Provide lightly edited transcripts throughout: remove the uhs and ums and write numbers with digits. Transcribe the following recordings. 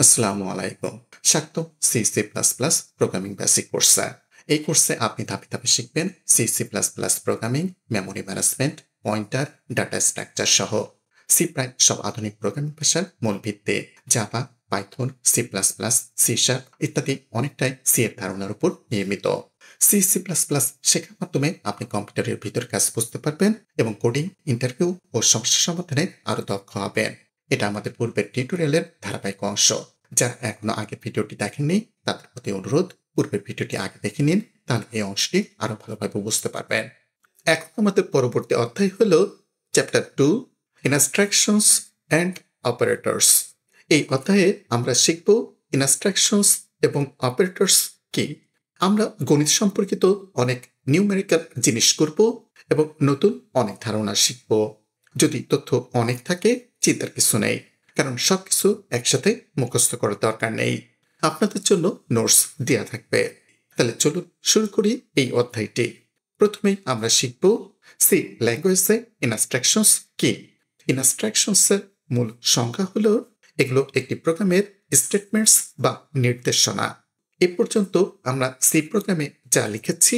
আসসালামু আলাইকুম। স্বাগতম C C plus plus programming basic কোর্সে। এই কোর্সে আপনি ধাপে ধাপে শিখবেন C C plus plus programming, memory management, pointer, data structure সহ সি প্রায় সব আধুনিক প্রোগ্রামিং ভাষার মূল ভিত্তি। Java, Python, C plus plus, C sharp ইত্যাদি অনেকটাই সি এর ধারণার উপর নির্মিত। সি সি প্লাস প্লাস শেখার মাধ্যমে আপনি কম্পিউটারের ভিতর কাজ বুঝতে পারবেন এবং কোডিং, ইন্টারভিউ ও সমস্যা সমাধানে আরো দক্ষ হবেন। এটা আমাদের পূর্বের টিউটোরিয়ালের ধারাবাহিক অংশ। যারা এখনো আগের ভিডিওটি দেখেননি তাদের প্রতি অনুরোধ, পূর্বের ভিডিওটি আগে দেখে নিন, তাহলে এই অংশটি আরো ভালোভাবে বুঝতে পারবেন। এখন আমাদের পরবর্তী অধ্যায় হলো চ্যাপ্টার 2, ইনস্ট্রাকশনস অ্যান্ড অপারেটরস। এই অধ্যায়ে আমরা শিখব ইনস্ট্রাকশনস এবং অপারেটরস কি। আমরা গণিত সম্পর্কিত অনেক নিউমেরিক্যাল জিনিস করব এবং নতুন অনেক ধারণা শিখব। যদি তথ্য অনেক থাকে চিন্তার কিছু নেই, কারণ সবকিছু একসাথে মুখস্থ করার দরকার নেই। আপনাদের জন্য নোটস দেওয়া থাকবে। তাহলে চলুন শুরু করি এই অধ্যায়টি। প্রথমেই আমরা শিখব সি ল্যাঙ্গুয়েজে ইনস্ট্রাকশনস কি। ইনস্ট্রাকশনসের মূল সংজ্ঞা হলো এগুলো একটি প্রোগ্রামের স্টেটমেন্টস বা নির্দেশনা। এ পর্যন্ত আমরা সি প্রোগ্রামে যা লিখেছি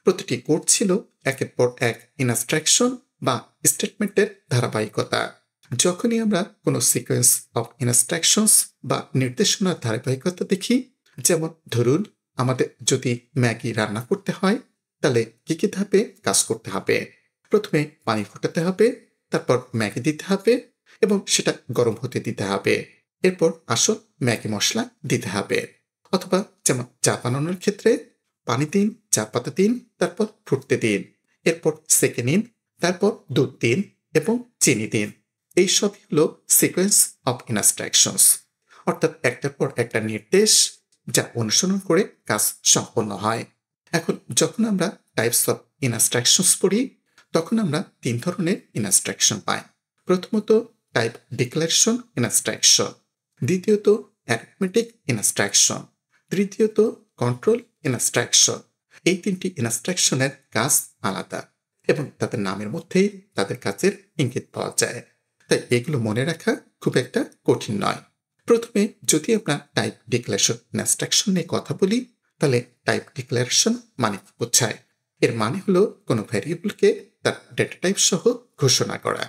প্রতিটি কোড ছিল একের পর এক ইনস্ট্রাকশন বা স্টেটমেন্টের ধারাবাহিকতা। যখনই আমরা কোনো সিকোয়েন্স অফ ইনস্ট্রাকশনস বা নির্দেশনার ধারাবাহিকতা দেখি, যেমন ধরুন আমাদের যদি ম্যাগি রান্না করতে হয় তাহলে কি কি ধাপে কাজ করতে হবে। প্রথমে পানি ফোটাতে হবে, তারপর ম্যাগি দিতে হবে এবং সেটা গরম হতে দিতে হবে। এরপর আসল ম্যাগি মশলা দিতে হবে। অথবা যেমন চা বানানোর ক্ষেত্রে পানি দিন, চা পাতা দিন, তারপর ফুটতে দিন, এরপর সেকে নিন, তারপর দুধ দিন এবং চিনি দিন। এই সবই হলো সিকোয়েন্স অফ ইনস্ট্রাকশনস, অর্থাৎ একটার পর একটা নির্দেশ যা অনুসরণ করে কাজ সম্পন্ন হয়। এখন যখন আমরা টাইপস অফ ইনস্ট্রাকশনস পড়ি তখন আমরা তিন ধরনের ইনস্ট্রাকশন পাই। প্রথমত টাইপ ডিক্লারেশন ইনস্ট্রাকশন, দ্বিতীয়ত অ্যারিথমেটিক ইনস্ট্রাকশন, তৃতীয়ত কন্ট্রোল ইনস্ট্রাকশন। এই তিনটি ইনস্ট্রাকশনের কাজ আলাদা এবং তাদের নামের মধ্যেই তাদের কাজের ইঙ্গিত পাওয়া যায়। তাই এগুলো মনে রাখা খুব একটা কঠিন নয়। প্রথমে যদি আমরা টাইপ ডিক্লারেশন ইনস্ট্রাকশন নিয়ে কথা বলি, তাহলে টাইপ ডিক্লারেশন মানে কি বোঝায়? এর মানে হলো কোনো ভ্যারিয়েবলকে তার ডেটা টাইপ সহ ঘোষণা করা।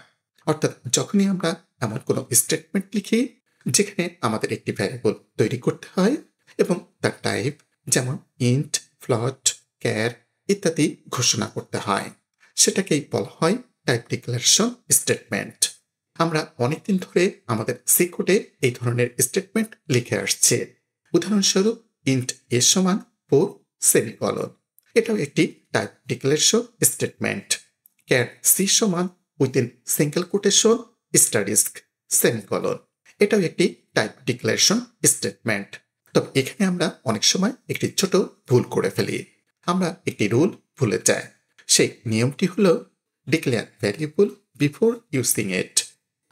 অর্থাৎ যখনই আমরা এমন কোনো স্টেটমেন্ট লিখি যেখানে আমাদের একটি ভ্যারিয়েবল তৈরি করতে হয় এবং তার টাইপ যেমন ইন্ট, ফ্লট, ক্যার ইত্যাদি ঘোষণা করতে হয়, সেটাকেই বলা হয় টাইপ ডিক্লারেশন স্টেটমেন্ট। আমরা অনেকদিন ধরে আমাদের সি কোডে এই ধরনের স্টেটমেন্ট লিখে আসছি। উদাহরণস্বরূপ ইন্ট এ সমান 4 সেমিকলন, এটাও একটি type declaration statement. Char c সমান within single quotation asterisk semicolon, এটাও একটি টাইপ ডিক্লারেশন স্টেটমেন্ট। তবে এখানে আমরা অনেক সময় একটি ছোট ভুল করে ফেলি। আমরা একটি রুল ভুলে যাই। সেই নিয়মটি হলো declare variable before using it,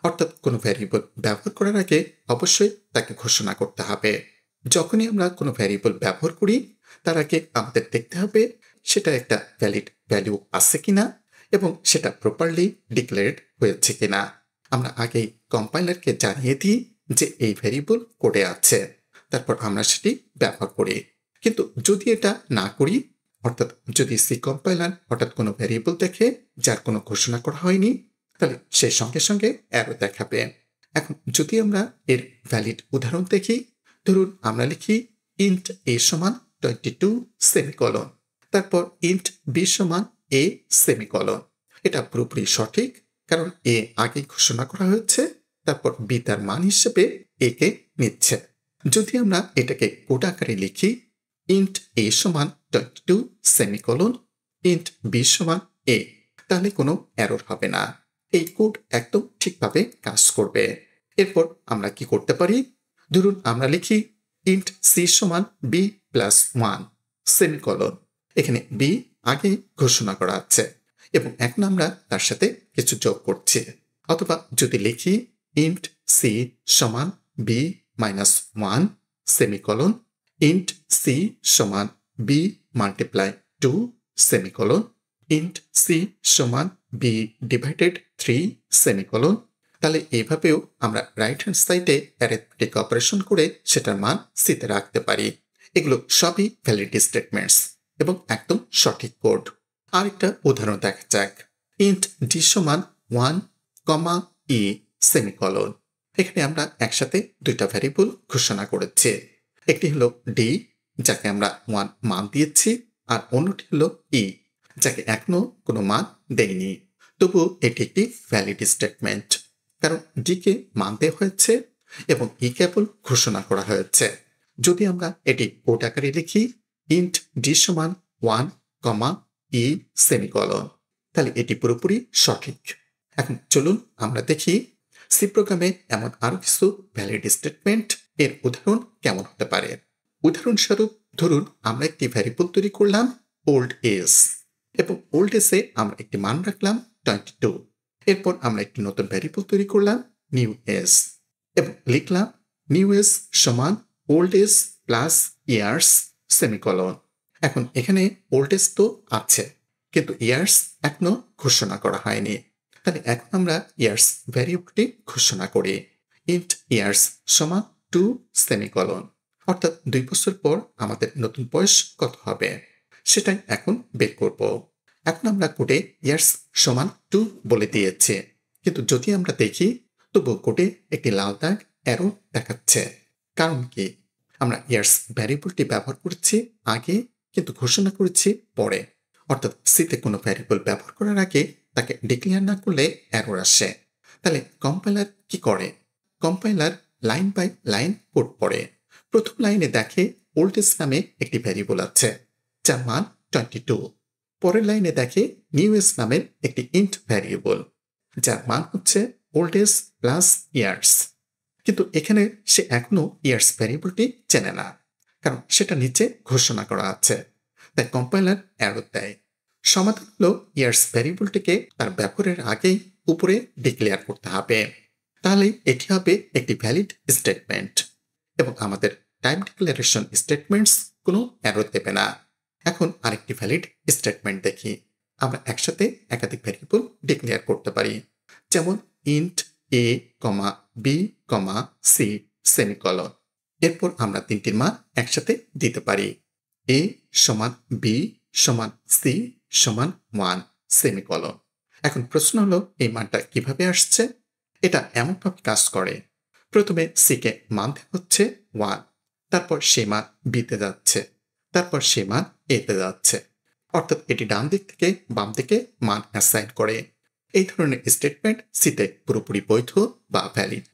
অর্থাৎ কোনো ভ্যারিয়েবল ব্যবহার করার আগে অবশ্যই তাকে ঘোষণা করতে হবে। যখনই আমরা কোনো ভ্যারিয়েবল ব্যবহার করি তার আগে আমাদের দেখতে হবে সেটা একটা ভ্যালিড ভ্যালু আছে কিনা এবং সেটা প্রপারলি ডিক্লেয়ার্ড হয়েছে কিনা। আমরা আগেই কম্পাইলারকে জানিয়ে দিই যে এই ভ্যারিয়েবল কোডে আছে, তারপর আমরা সেটি ব্যবহার করি। কিন্তু যদি এটা না করি, অর্থাৎ যদি সি কম্পাইলার হঠাৎ কোনো ভ্যারিয়েবল দেখে যার কোনো ঘোষণা করা হয়নি, তাহলে সে সঙ্গে সঙ্গে অ্যারো দেখাবে। এখন যদি আমরা এর ভ্যালিড উদাহরণ দেখি, ধরুন আমরা লিখি ইন্ট এ সমান 22 সেমিকলন, তারপর ইন্ট বি সমান এ সেমিকলন। এটা পুরোপুরি সঠিক, কারণ এ আগে ঘোষণা করা হয়েছে, তারপর বি তার মান হিসেবে এ কে নিচ্ছে। যদি আমরা এটাকে কোড আকারে লিখি ইন্ট এ সমান 22 সেমিকলন ইন্ট বি সমান এ, তাহলে কোনো এরর হবে না। এই কোড একদম ঠিকভাবে কাজ করবে। এরপর আমরা কি করতে পারি, ধরুন আমরা লিখি ইন্ট সি সমান বি প্লাস 1 সেমিকলন, এখানে বি আগে ঘোষণা করা আছে এবং এখন আমরা তার সাথে কিছু যোগ করছি। অথবা যদি লিখি ইন্ট সি সমান B minus 1 semicolon int C সমান B multiply 2 semicolon int C সমান বি ডিভাইডেড 3 সেমিকলন, তাহলে এইভাবেও আমরা রাইট হ্যান্ড সাইডে অ্যারিথমেটিক অপারেশন করে সেটার মান সিতে রাখতে পারি। এগুলো সবই ভ্যালিড স্টেটমেন্টস এবং একদম সঠিক কোড। আরেকটা উদাহরণ দেখা যাক। ইন্ট ডি সমান 1, ই সেমিকলন। এখানে আমরা একসাথে দুইটা ভ্যারিয়েবল ঘোষণা করেছি। একটি হলো ডি, যাকে আমরা 1 মান দিয়েছি, আর অন্যটি হলো ই, যাকে এখনো কোনো মান দেয়নি। তবুও এটি একটি ভ্যালিড স্টেটমেন্ট, কারণ ডি কে মান দেওয়া হয়েছে এবং ই কেবল ঘোষণা করা হয়েছে। যদি আমরা এটি কোড আকারে লিখি, ইন্ট ডি সমান 1, ই সেমিকলন, তাহলে এটি পুরোপুরি সঠিক। এখন চলুন আমরা দেখি সি প্রোগ্রামে এমন আরো কিছু ভ্যালিড স্টেটমেন্ট এর উদাহরণ কেমন হতে পারে। উদাহরণস্বরূপ ধরুন আমরা একটি ভ্যারিয়েবল তৈরি করলাম ওল্ড এজ, এবং ওল্ড এজে আমরা একটি মান রাখলাম 22। এরপর আমরা একটি নতুন ভ্যারিয়েবল তৈরি করলাম নিউ এজ এবং লিখলাম নিউ এজ সমান old age plus years semicolon. এখন এখানে ওল্ড এজ তো আছে, কিন্তু ইয়ার্স এখনো ঘোষণা করা হয়নি। তাহলে এখন আমরা ইয়ার্স ভ্যারিয়েবলটি ঘোষণা করি। ইন্ট ইয়ার্স সমান 2 সেমিকলন, অর্থাৎ 2 বছর পর আমাদের নতুন বয়স কত হবে সেটাই এখন বের করব। এখন আমরা কোডে ইয়ার্স সমান 2 বলে দিয়েছি, কিন্তু যদি আমরা দেখি তবু কোডে একটি লাল দাগ অ্যারো দেখাচ্ছে। কারণ কি? আমরা ইয়ার্স ভ্যারিয়েবলটি ব্যবহার করেছি আগে, কিন্তু ঘোষণা করেছি পরে। অর্থাৎ সিতে কোনো ভ্যারিয়েবল ব্যবহার করার আগে তাকে ডিক্লেয়ার না করলে এরর আসে। তাহলে কম্পাইলার কি করে? Compiler line by line code পড়ে। প্রথম লাইনে দেখে ওল্ড এজ নামে একটি ভ্যারিয়েবল আছে যার মান 22। পরের লাইনে দেখে নিউ এজ নামের একটি ইন্ট ভ্যারিয়েবল যার মান হচ্ছে ওল্ড এজ প্লাস ইয়ার্স। কিন্তু এখানে সে এখনো ইয়ার্স ভ্যারিয়েবলটি চেনে না, কারণ সেটা নিচে ঘোষণা করা আছে। তাই কম্পাইলার এরর দেয়। সমাধান হলো ইয়ার্স ভ্যারিয়েবলটিকে তার ব্যবহারের আগেই উপরে ডিক্লেয়ার করতে হবে। তাহলে এটি হবে একটি ভ্যালিড স্টেটমেন্ট এবং আমাদের টাইপ ডিক্লারেশন স্টেটমেন্টস কোনো এরর দেবে না। এখন আরেকটি ভ্যালিড স্টেটমেন্ট দেখি। আমরা একসাথে একাধিক ভ্যারিয়েবল ডিক্লেয়ার করতে পারি, যেমন ইন্ট এ, বি, সি সেমিকলন। এরপর আমরা তিনটির মান একসাথে দিতে পারি। এ সমান বি সমান সি সমান 1 সেমিকলন। এখন প্রশ্ন হলো এই মানটা কিভাবে আসছে? এটা এমনভাবে কাজ করে, প্রথমে সি কে মান দেওয়া হচ্ছে 1, তারপর সেই মান বিতে যাচ্ছে, তারপর সেই মান এতে যাচ্ছে। অর্থাৎ এটি ডান দিক থেকে বাম দিকে মান অ্যাসাইন করে। এই ধরনের স্টেটমেন্ট সিতে পুরোপুরি বৈধ বা ভ্যালিড।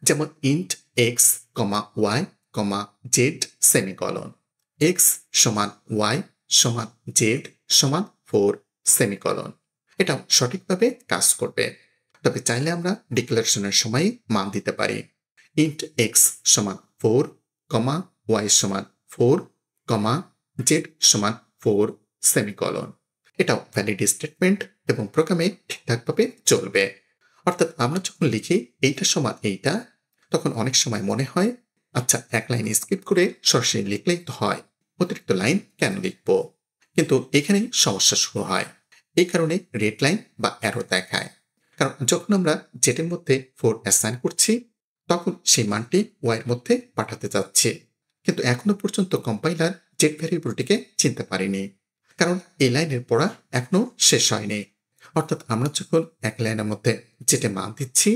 যেমন int x, y, z semicolon. X সমান ওয়াই সমান জেড সমান 4 সেমিকলন। এটা সঠিকভাবে কাজ করবে। তবে চাইলে আমরা ডিক্লারেশনের সময় মান দিতে পারি। ইন্ট এক্স সমান 4, ওয়াই সমান 4, জেড সমান 4 সেমিকলন। এটাও ভ্যালিড স্টেটমেন্ট এবং প্রোগ্রামে ঠিকঠাকভাবে চলবে। অর্থাৎ আমরা যখন লিখি এইটা সমান এইটা, তখন অনেক সময় মনে হয় আচ্ছা এক লাইন স্কিপ করে সরাসরি লিখলেই তো হয়, অতিরিক্ত লাইন কেন লিখবো? কিন্তু এখানেই সমস্যা শুরু হয়। এই কারণে রেড লাইন বা অ্যারো দেখায়। কারণ যখন আমরা জেডের মধ্যে 4 অ্যাসাইন করছি, তখন সেই মানটি ওয়াই এর মধ্যে পাঠাতে যাচ্ছি, কিন্তু এখনো পর্যন্ত কম্পাইলার জেড ভ্যারিয়েবলটিকে চিনতে পারেনি, কারণ এই লাইনের পড়া এখনো শেষ হয়নি। অর্থাৎ আমরা যখন এক লাইনের মধ্যে জেডে মান দিচ্ছি,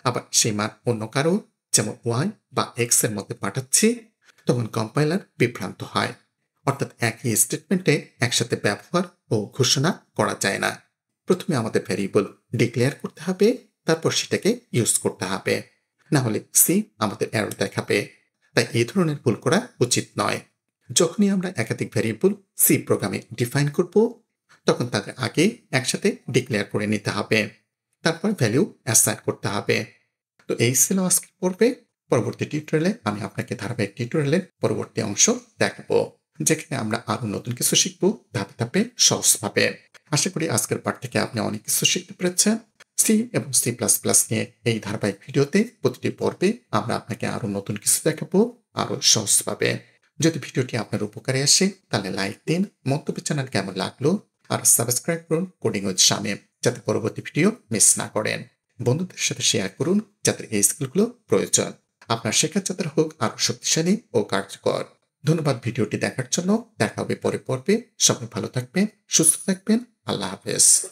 আবার সেই মান অন্য কারো যেমন ওয়াই বা এক্স এর মধ্যে পাঠাচ্ছি, তখন কম্পাইলার বিভ্রান্ত হয়। অর্থাৎ একই স্টেটমেন্টে একসাথে ব্যবহার ও ঘোষণা করা যায় না। প্রথমে আমাদের ভ্যারিয়েবল ডিক্লেয়ার করতে হবে, তারপর সেটাকে ইউজ করতে হবে, না হলে সি আমাদের এরর দেখাবে। তাই এই ধরনের ভুল করা উচিত নয়। যখনই আমরা একাধিক ভ্যারিয়েবল সি প্রোগ্রামে ডিফাইন করব, তখন তাদের আগে একসাথে ডিক্লেয়ার করে নিতে হবে, তারপর ভ্যালু অ্যাসাইন করতে হবে। তো এই ছিল আজকের পর্বে। পরবর্তী টিউটোরিয়ালে আমি আপনাকে ধারাবাহিক টিউটোরিয়ালের পরবর্তী অংশ দেখাবো, যেখানে আমরা আরো নতুন কিছু শিখবো ধাপে ধাপে সহজভাবে। আশা করি আজকের পাঠ থেকে আপনি অনেক কিছু শিখতে পেরেছেন। সি এবং সি প্লাস প্লাস নিয়ে এই ধারাবাহিক ভিডিওতে প্রতিটি পর্বে আমরা আপনাকে আরো নতুন কিছু দেখাবো আরো সহজভাবে। যদি ভিডিওটি আপনার উপকারে আসে তাহলে লাইক দিন, মন্তব্য চ্যানেল কেমন লাগলো আর সাবস্ক্রাইব করুন কোডিং উইথ শামীম, যাতে পরবর্তী ভিডিও মিস না করেন। বন্ধুদের সাথে শেয়ার করুন যাদের এই স্কিলগুলো প্রয়োজন। আপনার শেখার যাত্রা হোক আরো শক্তিশালী ও কার্যকর। ধন্যবাদ ভিডিওটি দেখার জন্য। দেখা হবে পরের পর্বে। সবাই ভালো থাকবেন, সুস্থ থাকবেন। আল্লাহ হাফেজ।